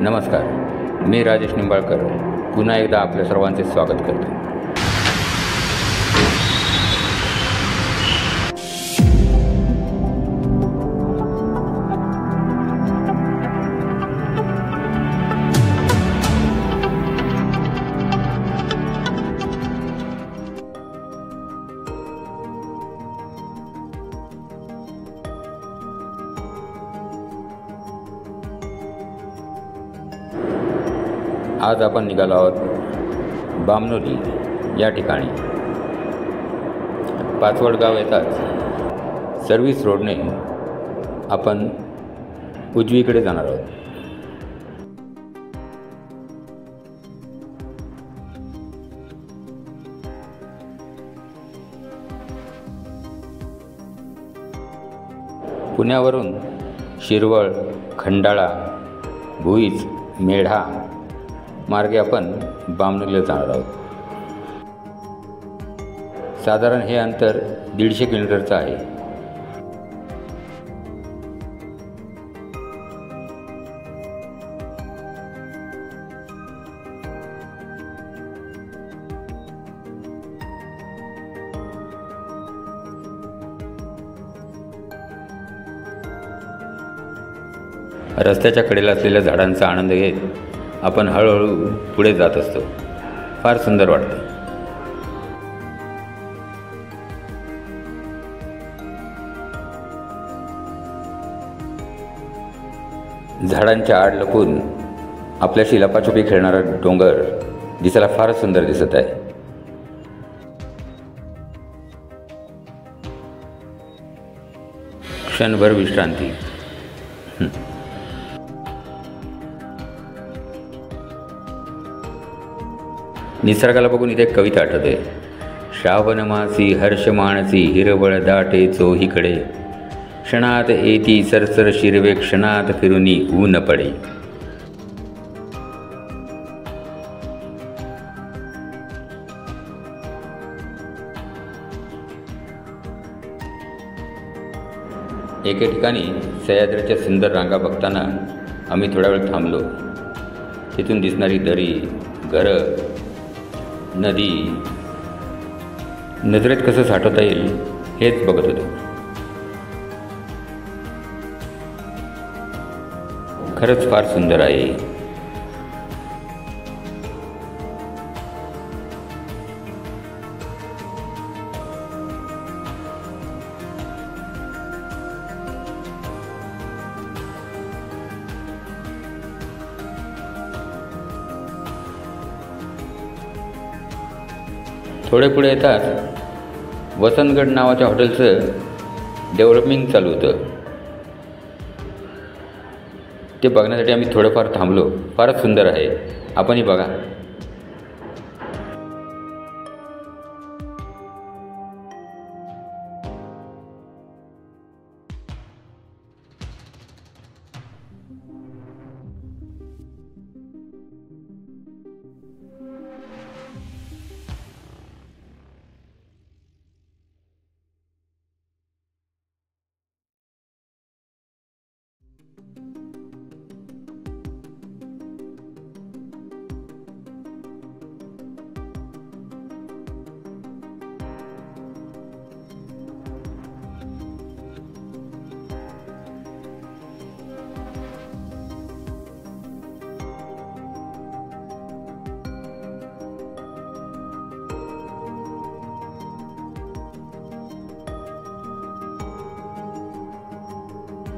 नमस्कार, मी राजेश निंबाळकर पुन्हा एकदा आपल्या सर्वांचे स्वागत करतो. आज आपण निघालो आहोत बामनोली या ठिकाणी. पाचवड गाव येताच सर्व्हिस रोडने आपण उजवीकडे जाणार आहोत. पुण्यावरून शिरवळ, खंडाळा, भुईज, मेढा मार्गे आपण बामनोलीला जाणार आहोत. साधारण हे अंतर 150 किलोमीटरचं आहे. रस्त्याच्या कडेला असलेल्या झाडांचा आनंद घेत आपण हळूहळू पुढे जात असतो. फार सुंदर वाटतं. झाडांच्या आड लपून आपल्याशी लपाछपी खेळणारा डोंगर दिसायला फारच सुंदर दिसत आहे. क्षणभर विश्रांती. निसर्गाला बघून इथे एक कविता आठवते. श्रावण मासी हर्ष मानसी हिरवळ दाटे चोहीकडे, क्षणात येती सरसर शिरवे क्षणात फिरुनी ऊन पडे. एके ठिकाणी सह्याद्रीच्या सुंदर रांगा बघताना आम्ही थोडा वेळ थांबलो. तिथून दिसणारी दरी, घरं, नदी नजरेत कसं साठवता येईल हेच बघत होतो. खरंच फार सुंदर आहे. थोडे पुढे येताच वसंतगड नावाच्या हॉटेलचं डेव्हलपमेंट चालू होतं. ते बघण्यासाठी आम्ही थोडंफार थांबलो. फारच सुंदर आहे. आपणही बघा.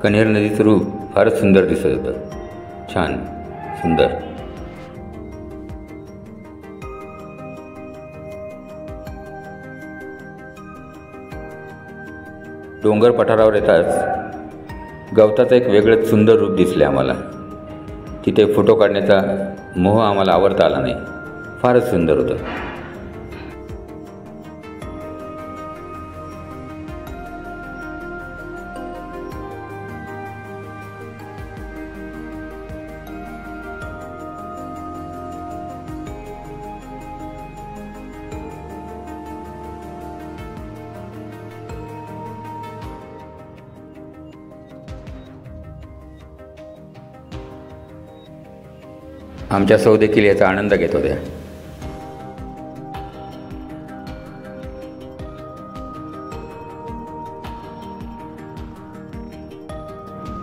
कन्हेर नदीचं रूप फारच सुंदर दिसत होतं. छान, सुंदर. डोंगर पठारावर येताच गवताचं एक वेगळंच सुंदर रूप दिसले आम्हाला. तिथे फोटो काढण्याचा मोह आम्हाला आवरता आला नाही. फारच सुंदर होतं. आमच्या सौ देखील याचा आनंद घेत होत्या.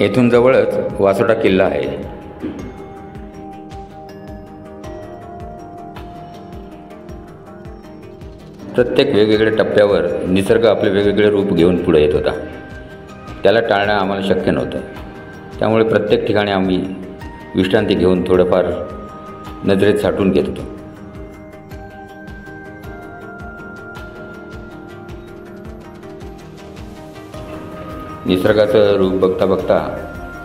येथून जवळच वासोटा किल्ला आहे. प्रत्येक वेगवेगळ्या टप्प्यावर निसर्ग आपले वेगवेगळे रूप घेऊन पुढे येत होता. त्याला टाळणं आम्हाला शक्य नव्हतं. त्यामुळे प्रत्येक ठिकाणी आम्ही विश्रांती घेऊन थोडंफार नजरेत साठवून घेत होतो. निसर्गाचं रूप बघता बघता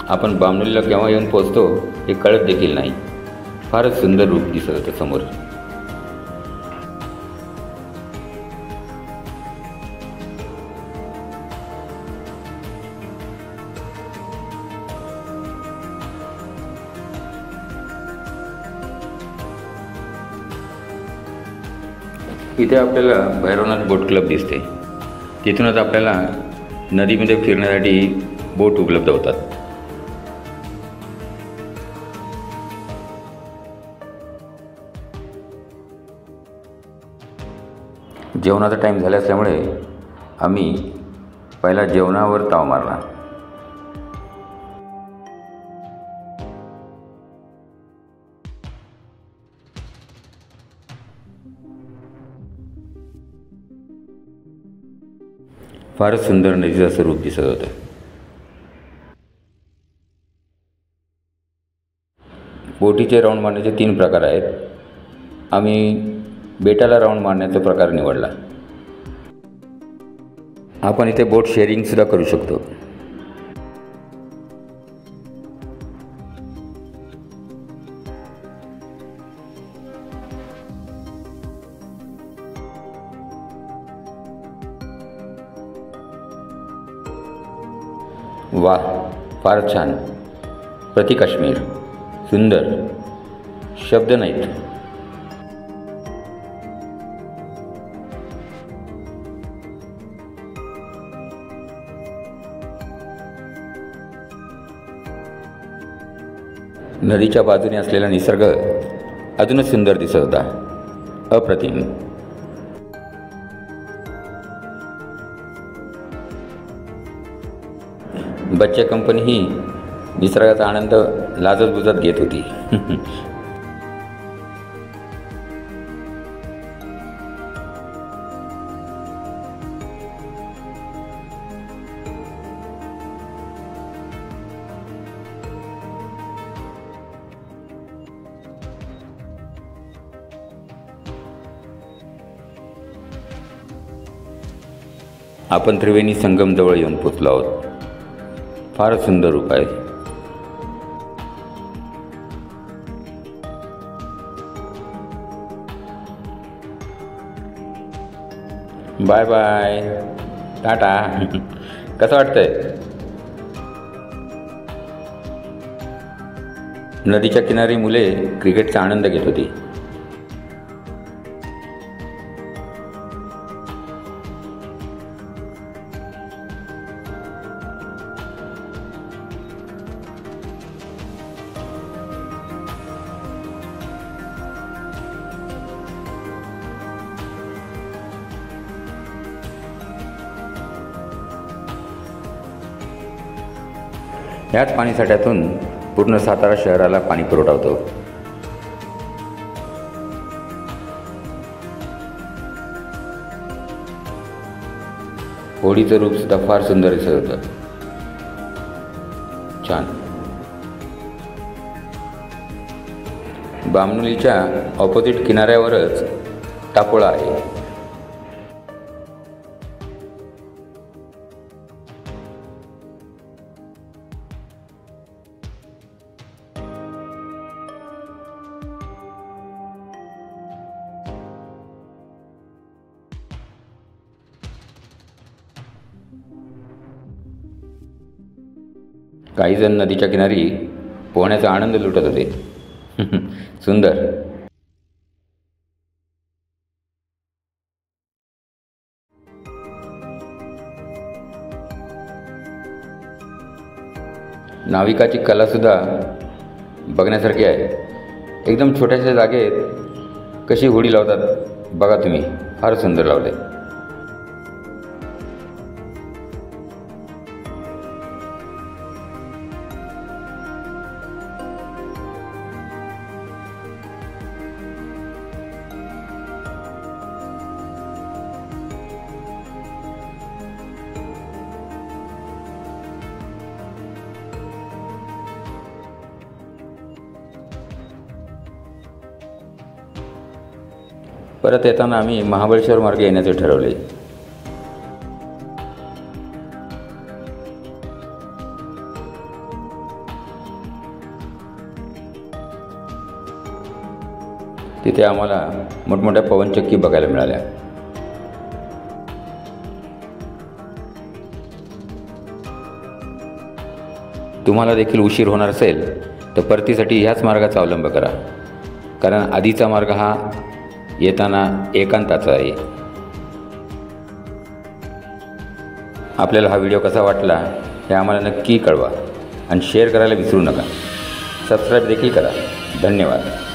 आपण बामणोलीला केव्हा येऊन पोचतो हे कळत देखील नाही. फारच सुंदर रूप दिसत होतं समोर. इथे आपल्याला भैरवनाथ बोट क्लब दिसते. तिथूनच आपल्याला नदीमध्ये फिरण्यासाठी बोट उपलब्ध होतात. जेवणाचा टाईम झाला असल्यामुळे आम्ही पहिला जेवणावर ताव मारला. फारच सुंदर नदीचं असं रूप दिसत होतं. बोटीचे राऊंड मारण्याचे 3 प्रकार आहेत. आम्ही बेटाला राऊंड मारण्याचा प्रकार निवडला. आपण इथे बोट शेअरिंगसुद्धा करू शकतो. वाह, फारच छान. प्रति काश्मीर. सुंदर. शब्द नाहीत. नदीच्या बाजूने असलेला निसर्ग अजूनच सुंदर दिसत होता. अप्रतिम. बच्चा कंपनी ही निसर्गाचा आनंद लाजत बुजत घेत होती. आपण त्रिवेणी संगम जवळ येऊन पोचलो आहोत. फारच सुंदर रूप आहे. बाय बाय, टाटा. कसं वाटतंय? नदीच्या किनारी मुले क्रिकेटचा आनंद घेत होती. ह्याच पाणीसाठ्यातून पूर्ण सातारा शहराला पाणी पुरवठा होतो. होडीचं रूप सुद्धा फार सुंदर दिसत होतं. छान. बामणोलीच्या ऑपोजिट किनाऱ्यावरच टापोळा आहे. काही जण नदीच्या किनारी पोहण्याचा आनंद लुटत होते. सुंदर. नाविकाची कला सुद्धा बघण्यासारखी आहे. एकदम छोट्याशा जागेत कशी होडी लावतात बघा तुम्ही, फार सुंदर लावले. परत येताना आम्ही महाबळेश्वर मार्गे येण्याचे ठरवले. तिथे आम्हाला मोठमोठ्या पवनचक्की बघायला मिळाल्या. तुम्हाला देखील उशीर होणार असेल तर परतीसाठी ह्याच मार्गाचा अवलंब करा, कारण आधीचा मार्ग हा येताना एकांताचा आहे. आपल्याला हा व्हिडिओ कसा वाटला हे आम्हाला नक्की कळवा आणि शेअर करायला विसरू नका. सबस्क्राईब देखील करा. धन्यवाद.